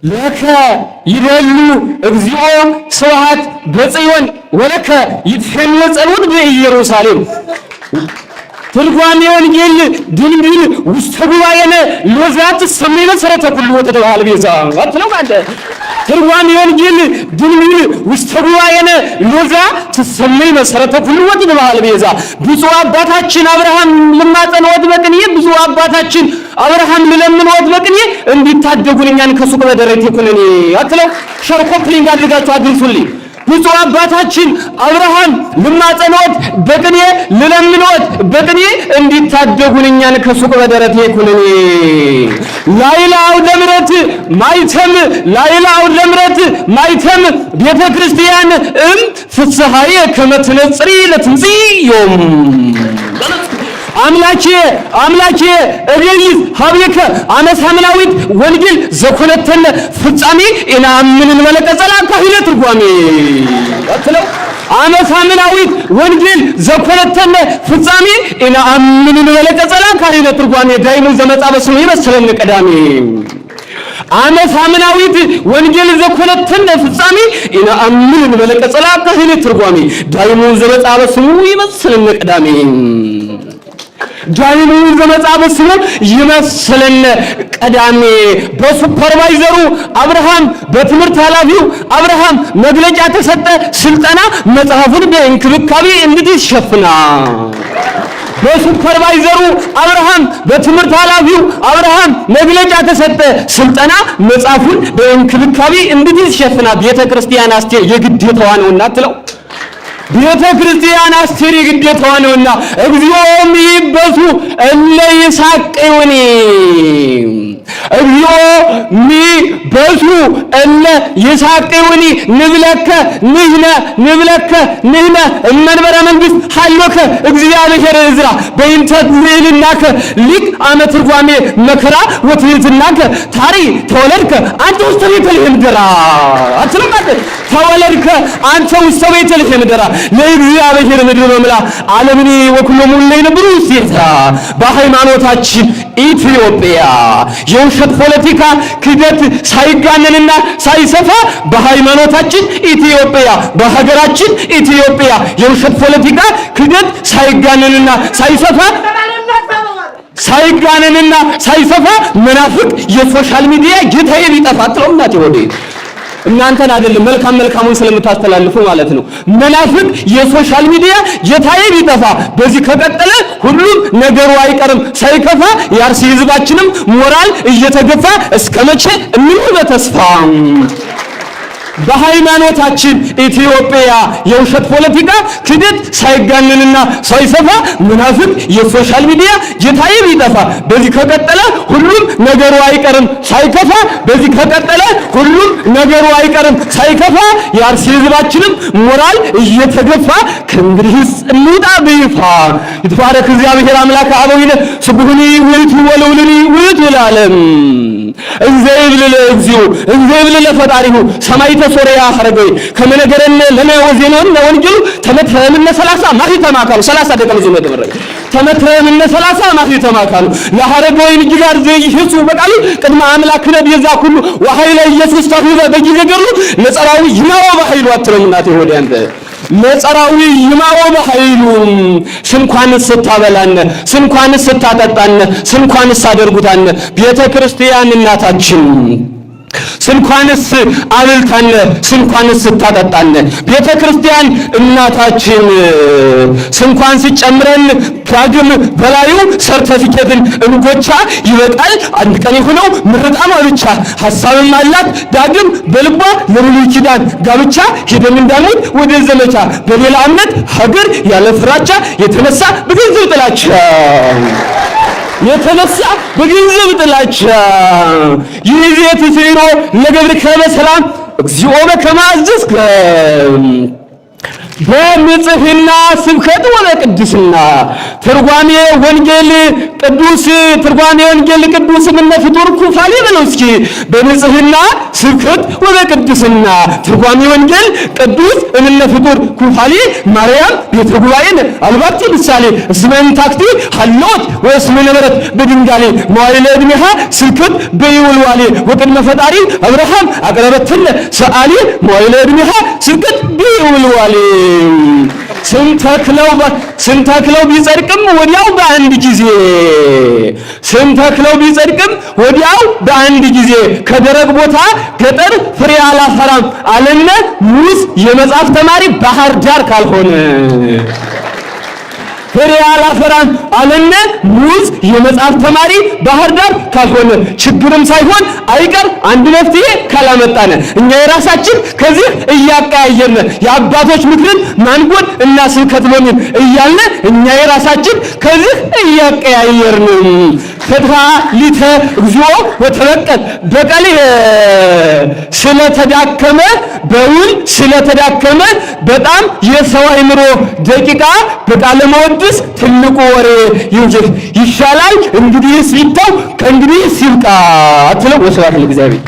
ለከ ይደሉ እግዚኦ ስብሐት በጽዮን ወለከ ይትፌኑ ጸሎት በኢየሩሳሌም ትርጓሜ ወንጌል ድንግል ውስተ ጉባኤነ ሎዛት ሰሜ መሰረተ ኩሉ ወተባለ ቤዛ አትለው አንተ ትርጓሜ ወንጌል ድንግል ውስተ ጉባኤነ ሎዛ ተሰሜ መሰረተ ኩሉ ወተባለ ቤዛ ብፁዕ አባታችን አብርሃም ልማጸንዎት በቅኔ ብፁዕ አባታችን አብርሃም ልለምንዎት በቅኔ እንዲታደጉን እኛን ከሱቅ በደረቴ ኩነኔ አትለው ሸርኮፕሊንግ አድርጋችሁ አድርሱልኝ ብፁዕ አባታችን አብርሃም ልማጸንዎት በቅኔ ልለምንዎት በቅኔ እንዲታደጉን እኛን ከሱቅ በደረቴ ኩነኔ ላይላው ደምረት ማይተም ላይላው ደምረት ማይተም ቤተ ክርስቲያን ፍስሐዬ ከመትነጽሪ ለትንጽዮም አምላኬ እቤይት ሀብየከ አመሳምናዊት ወንጌል ዘኮነተነ ፍጻሜ እናምን መለቀጸላ ካህለ ትርጓሜ አትለው አመሳምናዊት ወንጌል ዘኮነተነ ፍጻሜ እናምን መለቀጸላ ካህለ ትርጓሜ ዳይሙ ዘመጻ በስሙ ይመስለን ቀዳሜ አመሳምናዊት ወንጌል ዘኮነተነ ፍጻሜ እናምን መለቀጸላ ካህለ ትርጓሜ ዳይሙ ዘመጻ በስሙ ይመስለን ቀዳሜ ዳይሙ ዘመጻበ ስሙ ይመስለን ቀዳሜ በሱፐርቫይዘሩ አብርሃም በትምህርት ኃላፊው አብርሃም መግለጫ ተሰጠ ስልጠና መጽሐፉን በእንክብካቤ እንድትሸፍና በሱፐርቫይዘሩ አብርሃም በትምህርት ኃላፊው አብርሃም መግለጫ ተሰጠ ስልጠና መጽሐፉን በእንክብካቤ እንድትሸፍና ቤተክርስቲያን አስቴር የግዴታዋ ነውና አትለው ቤተ ክርስቲያን አስቴር የግዴታዋ ነውና እግዚኦም ይበሱ እለ ይሳቅዩኒ እግዚኦ ሚበሱ እለ ይሳቅዩኒ ንብለከ ንህነ እመንበረ መንግስት ሀሎከ እግዚአብሔር እዝራ በእንተ ትልልናከ ሊቅ አመ ትርጓሜ መከራ ወትሕትናከ ታሪ ተወለድከ አንተ ውስተ ቤተልሔም ደራ አትለማደ ተወለድከ አንተ ውስተ ቤተልሔም ደራ ለእግዚአብሔር ምድር መምላ ዓለምን ወኩሎሙ ለይነብሩ ሲታ በሃይማኖታችን ኢትዮጵያ የውሸት ፖለቲካ ክደት ሳይጋነንና ሳይሰፋ በሃይማኖታችን ኢትዮጵያ በሀገራችን ኢትዮጵያ የውሸት ፖለቲካ ክደት ሳይጋነንና ሳይሰፋ መናፍቅ የሶሻል ሚዲያ ጌታዬ ሊጠፋ ጥሎናት ይወደ እናንተን አይደለም መልካሙን ስለምታስተላልፉ ማለት ነው መናፍቅ የሶሻል ሚዲያ ጌታዬ ሊጠፋ በዚህ ከቀጠለ ሁሉም ነገሩ አይቀርም ሳይከፋ ያርሲ ህዝባችንም ሞራል እየተገፋ እስከመቼ እንኑር በተስፋ በሃይማኖታችን ኢትዮጵያ የውሸት ፖለቲካ ክደት ሳይጋነንና ሳይሰፋ መናፍቅ የሶሻል ሚዲያ ጌታዬ ሊጠፋ በዚህ ከቀጠለ ሁሉም ነገሩ አይቀርም ሳይከፋ በዚህ ከቀጠለ ሁሉም ነገሩ አይቀርም ሳይከፋ ያርሲ ህዝባችንም ሞራል እየተገፋ ከእንግዲህስ እንውጣ በይፋ ይትባረክ እግዚአብሔር አምላከ አበዊነ ስቡህኒ ወልቱ ወለውልኒ ወልቱ ለዓለም እንዘይብል ለእግዚኦ እንዘይብል ለፈጣሪሁ ሰማይተ ሶሪያ ሐረገይ ከመነገረነ ለነ ወዜናውን ወንጀሉ ተመትረምነ 30 ማሂ ተማካሉ 30 ደቂቃ ነው ተመረቀ ተመትረምነ 30 ማሂ ተማካሉ ለሐረገይ ንግጋር ዘይህሱ በቃሉ ቅድመ አምላክ ነብይ ዛ ኩሉ ወኃይለ ኢየሱስ ተሁበ በጊዜ ገሩ ለጸራዊ ይማው በኃይሉ አትረምናት ይወደ አንተ ለጸራዊ ይማው በኃይሉ ስንኳንስ ስታበላነ ስንኳንስ ስታጠጣነ ስንኳንስ አደርጉታነ ቤተ ክርስቲያን እናታችን ስንኳንስ አብልታነ ስንኳንስ ስታጠጣነ ቤተ ክርስቲያን እናታችን ስንኳን ሲጨምረን ዳግም በላዩ ሰርተፊኬትን እንጎቻ ይበቃል አንድ ቀን የሆነው ምርጣማ ብቻ ሐሳብም አላት ዳግም በልቧ ለብሉይ ኪዳን ጋብቻ ሄደን እንዳንሞት ወደ ዘመቻ በሌላ እምነት ሀገር ያለ ፍራቻ የተነሳ በገንዘብ ጥላቻ ጥላቻ ይዜት ሲሮ ለገብርከ በሰላም እግዚኦ በከመ አዘዝከ በንጽህና ስብከት ወበቅድስና ትርጓሜ ወንጌል ቅዱስ እምነ ፍጡር ኩፋሌ በለው እስኪ በንጽህና ስብከት ወበቅድስና ትርጓሜ ወንጌል ቅዱስ እምነ ፍጡር ኩፋሌ ማርያም ቤተ ጉባኤን አልባቲ ምሳሌ እስመ እንታክቲ ሀሎት ወእስመ ነበረት በድንጋሌ መዋዕለ ዕድሜሃ ስብከት በይውልዋሌ ወቅድመ ፈጣሪ አብርሃም አቅረበትነ ሰአሊ መዋዕለ ዕድሜሃ ስብከት በይውልዋሌ ስንተክለው ቢጸድቅም ወዲያው በአንድ ጊዜ ከደረቅ ቦታ ገጠር ፍሬ አላፈራም አለነ ሙዝ የመጽሐፍ ተማሪ ባህር ዳር ካልሆነ ፍሬ አላፈራም አለነ ሙዝ የመጽሐፍ ተማሪ ባህር ዳር ካልሆነ ችግርም ሳይሆን አይቀር አንድ መፍትሄ ካላመጣነ እኛ የራሳችን ከዚህ እያቀያየርነ የአባቶች ምክርን ማንጎድ እና ስብከት ሎሚን እያልነ እኛ የራሳችን ከዚህ እያቀያየርን ፈትሃ ሊተ እግዚኦ ወተበቀል በቀል ስለተዳከመ በጣም የሰው አእምሮ ደቂቃ በቃለ መወድስ ትልቁ ወሬ ይሻላል እንግዲህ ሲታው ከእንግዲህ ሲብቃ አትለው። ወስብሐት ለእግዚአብሔር።